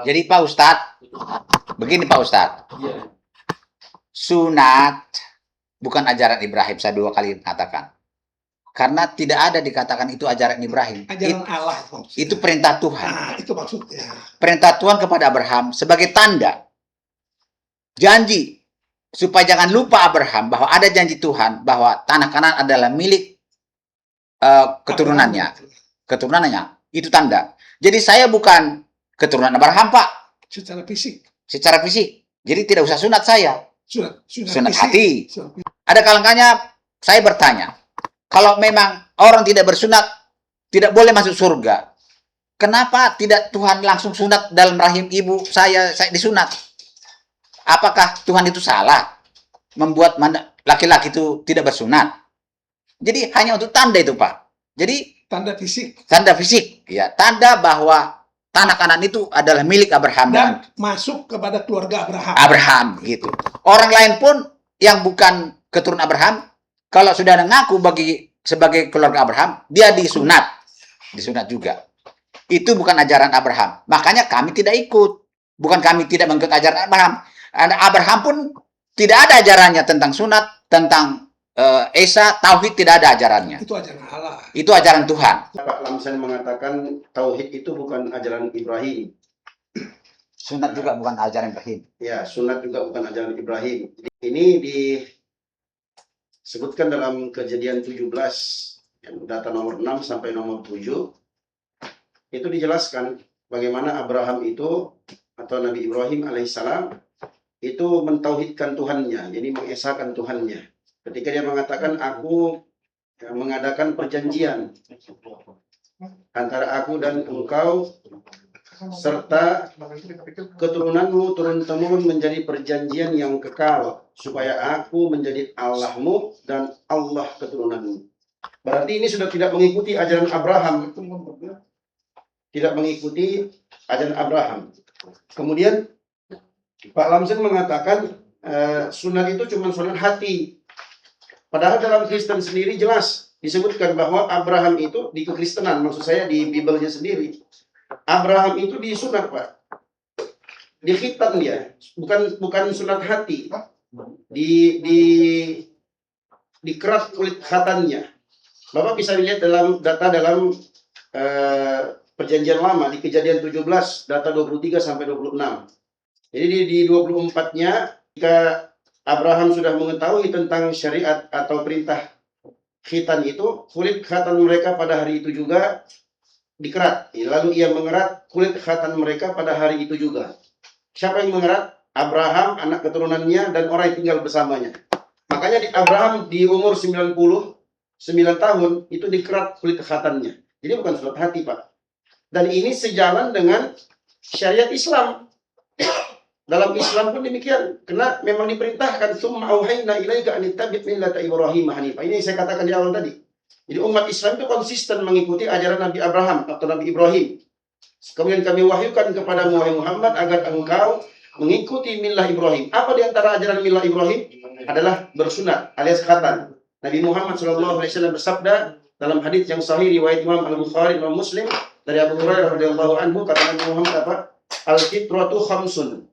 Jadi Pak Ustadz, begini Pak Ustadz, sunat bukan ajaran Ibrahim, saya 2 kali mengatakan. Karena tidak ada dikatakan itu ajaran Ibrahim. Ajaran Allah. Itu perintah Tuhan. Nah, itu maksudnya. Perintah Tuhan kepada Abraham sebagai tanda. Janji. Supaya jangan lupa Abraham bahwa ada janji Tuhan bahwa tanah Kanaan adalah milik keturunannya. Keturunannya. Itu tanda. Jadi saya bukan keturunan Abraham, Pak. Secara fisik. Secara fisik. Jadi tidak usah sunat saya. Sunat hati. Ada kalangkanya saya bertanya. Kalau memang orang tidak bersunat, tidak boleh masuk surga. Kenapa tidak Tuhan langsung sunat dalam rahim ibu saya disunat? Apakah Tuhan itu salah membuat laki-laki itu tidak bersunat? Jadi hanya untuk tanda itu, Pak. Jadi tanda fisik. Tanda fisik, ya. Tanda bahwa tanah Kanaan itu adalah milik Abraham dan masuk kepada keluarga Abraham. Abraham, gitu. Orang lain pun yang bukan keturunan Abraham, kalau sudah mengaku sebagai keluarga Abraham, dia disunat juga. Itu bukan ajaran Abraham. Makanya kami tidak ikut. Bukan kami tidak mengikut ajaran Abraham. Abraham pun tidak ada ajarannya tentang sunat, tentang Esa, tauhid tidak ada ajarannya. Itu ajaran Allah. Itu ajaran Tuhan. Pak Lamsan mengatakan tauhid itu bukan ajaran Ibrahim. Sunat juga bukan ajaran Ibrahim. Ya, sunat juga bukan ajaran Ibrahim. Ini disebutkan dalam Kejadian 17, data nomor 6 sampai nomor 7. Itu dijelaskan bagaimana Abraham itu, atau Nabi Ibrahim alaihissalam, itu mentauhidkan Tuhannya, jadi mengesahkan Tuhannya. Ketika dia mengatakan, aku mengadakan perjanjian antara aku dan engkau, serta keturunanmu turun-temurun menjadi perjanjian yang kekal, supaya aku menjadi Allahmu dan Allah keturunanmu. Berarti ini sudah tidak mengikuti ajaran Abraham. Tidak mengikuti ajaran Abraham. Kemudian Pak Lamsen mengatakan sunat itu cuma sunat hati. Padahal dalam Kristen sendiri jelas disebutkan bahwa Abraham itu di kekristenan, maksud saya di Bibelnya sendiri, Abraham itu disunat, Pak. Dikhitan dia, bukan sunat hati. Dikerat kulit khatannya. Bapak bisa lihat dalam Perjanjian Lama di Kejadian 17 data 23 sampai 26. Jadi di 24-nya ketika Abraham sudah mengetahui tentang syariat atau perintah khitan itu, kulit khatan mereka pada hari itu juga dikerat. Lalu ia mengerat kulit khatan mereka pada hari itu juga. Siapa yang mengerat? Abraham, anak keturunannya, dan orang yang tinggal bersamanya. Makanya Abraham di umur 99 tahun itu dikerat kulit khatannya. Jadi bukan sunat hati, Pak. Dan ini sejalan dengan syariat Islam. Dalam Islam pun demikian. Karena memang diperintahkan summa auhayna ilaika an ittabi' millata Ibrahim hanifah. Ini saya katakan di awal tadi. Jadi umat Islam itu konsisten mengikuti ajaran Nabi Abraham atau Nabi Ibrahim. Kemudian kami wahyukan kepada Muhammad agar engkau mengikuti millah Ibrahim. Apa di antara ajaran millah Ibrahim? Adalah bersunat alias khatan. Nabi Muhammad SAW bersabda dalam hadis yang sahih riwayat Imam Al-Bukhari dan Muslim dari Abu Hurairah radhiyallahu anhu, kata Nabi Muhammad apa? Al-fitratu khamsun.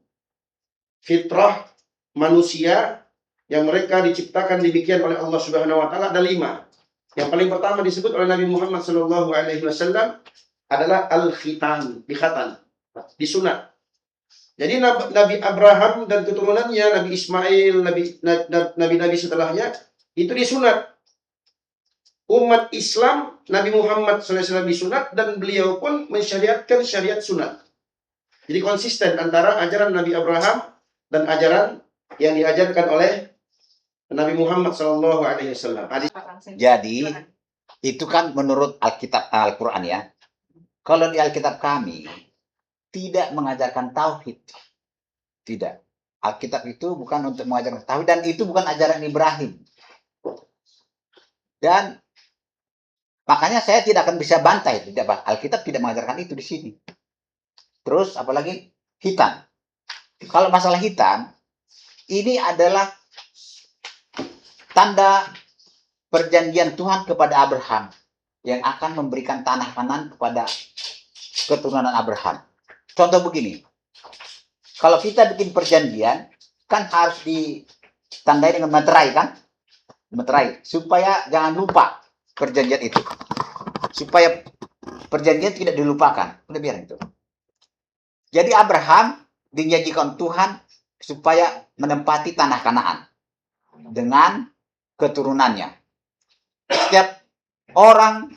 Fitrah manusia yang mereka diciptakan demikian oleh Allah Subhanahu wa taala ada 5. Yang paling pertama disebut oleh Nabi Muhammad sallallahu alaihi wasallam adalah al-khitan, dikhatan, disunat. Jadi Nabi Abraham dan keturunannya, Nabi Ismail, nabi-nabi setelahnya itu disunat. Umat Islam, Nabi Muhammad SAW disunat dan beliau pun mensyariatkan syariat sunat. Jadi konsisten antara ajaran Nabi Abraham dan ajaran yang diajarkan oleh Nabi Muhammad SAW. Jadi itu kan menurut Alkitab Al-Quran ya. Kalau di Alkitab kami tidak mengajarkan tauhid, tidak. Alkitab itu bukan untuk mengajarkan tauhid dan itu bukan ajaran Ibrahim. Dan makanya saya tidak akan bisa bantai, tidak Pak. Alkitab tidak mengajarkan itu di sini. Terus apalagi hitan. Kalau masalah hitan, ini adalah tanda perjanjian Tuhan kepada Abraham yang akan memberikan tanah Kanaan kepada keturunan Abraham. contoh begini. Kalau kita bikin perjanjian, kan harus ditandai dengan materai, kan? Materai. Supaya jangan lupa perjanjian itu. Supaya perjanjian tidak dilupakan. Udah biar itu. Jadi Abraham dijanjikan Tuhan supaya menempati tanah Kanaan dengan keturunannya. Setiap orang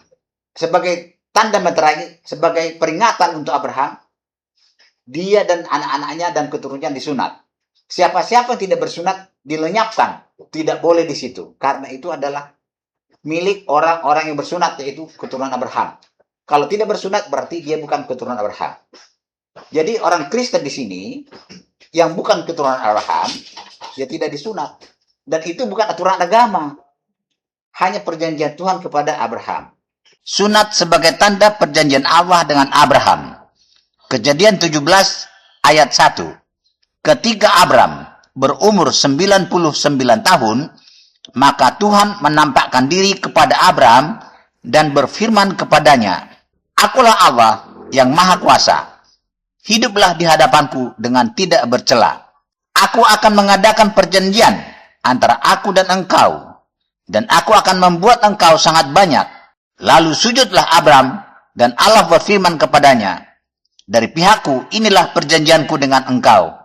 sebagai tanda materai, sebagai peringatan untuk Abraham, dia dan anak-anaknya dan keturunannya disunat. Siapa-siapa yang tidak bersunat dilenyapkan, tidak boleh di situ, karena itu adalah milik orang-orang yang bersunat, yaitu keturunan Abraham. Kalau tidak bersunat berarti dia bukan keturunan Abraham. Jadi orang Kristen di sini yang bukan keturunan Abraham, dia tidak disunat, dan itu bukan aturan agama, hanya perjanjian Tuhan kepada Abraham. Sunat sebagai tanda perjanjian Allah dengan Abraham. Kejadian 17 ayat 1. Ketika Abram berumur 99 tahun, maka Tuhan menampakkan diri kepada Abram dan berfirman kepadanya, "Akulah Allah yang Maha Kuasa. Hiduplah di hadapanku dengan tidak bercela. Aku akan mengadakan perjanjian antara aku dan engkau, dan aku akan membuat engkau sangat banyak." Lalu sujudlah Abram, dan Allah berfirman kepadanya, "Dari pihakku inilah perjanjianku dengan engkau.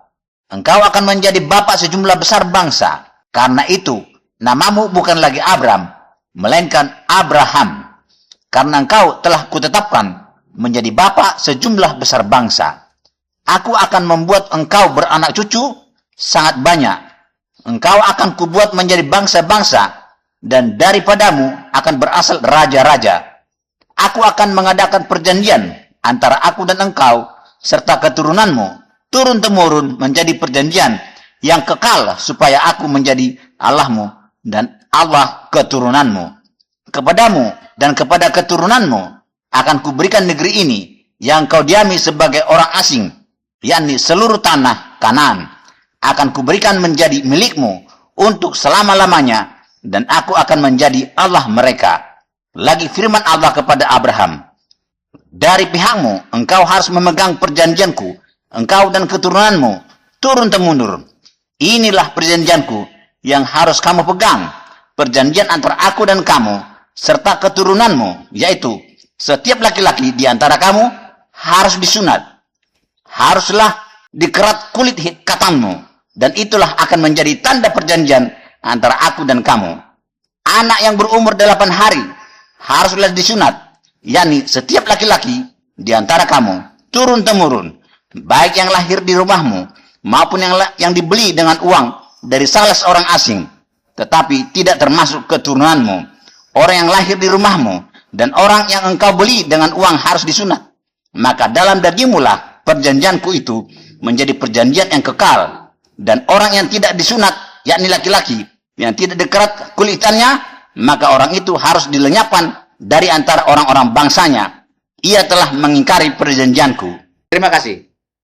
Engkau akan menjadi bapa sejumlah besar bangsa. Karena itu, namamu bukan lagi Abram, melainkan Abraham. Karena engkau telah kutetapkan menjadi bapa sejumlah besar bangsa. Aku akan membuat engkau beranak cucu sangat banyak. Engkau akan kubuat menjadi bangsa-bangsa, dan daripadamu akan berasal raja-raja. Aku akan mengadakan perjanjian antara aku dan engkau, serta keturunanmu, turun-temurun menjadi perjanjian yang kekal, supaya aku menjadi Allahmu dan Allah keturunanmu. Kepadamu dan kepada keturunanmu akan kuberikan negeri ini yang kau diami sebagai orang asing, yakni seluruh tanah Kanaan. Akan kuberikan menjadi milikmu untuk selama-lamanya, dan aku akan menjadi Allah mereka." Lagi firman Allah kepada Abraham, "Dari pihakmu engkau harus memegang perjanjianku, engkau dan keturunanmu, turun-temurun. Inilah perjanjianku yang harus kamu pegang, perjanjian antara aku dan kamu, serta keturunanmu, yaitu setiap laki-laki di antara kamu harus disunat. Haruslah dikerat kulit katanmu, dan itulah akan menjadi tanda perjanjian antara aku dan kamu. Anak yang berumur 8 hari haruslah disunat, yakni setiap laki-laki di antara kamu, turun-temurun, baik yang lahir di rumahmu maupun yang dibeli dengan uang dari salah seorang asing, tetapi tidak termasuk keturunanmu. Orang yang lahir di rumahmu dan orang yang engkau beli dengan uang harus disunat. Maka dalam dagingmulah perjanjianku itu menjadi perjanjian yang kekal. Dan orang yang tidak disunat, yakni laki-laki yang tidak dikerat kulitannya, maka orang itu harus dilenyapkan dari antara orang-orang bangsanya. Ia telah mengingkari perjanjianku." Terima kasih.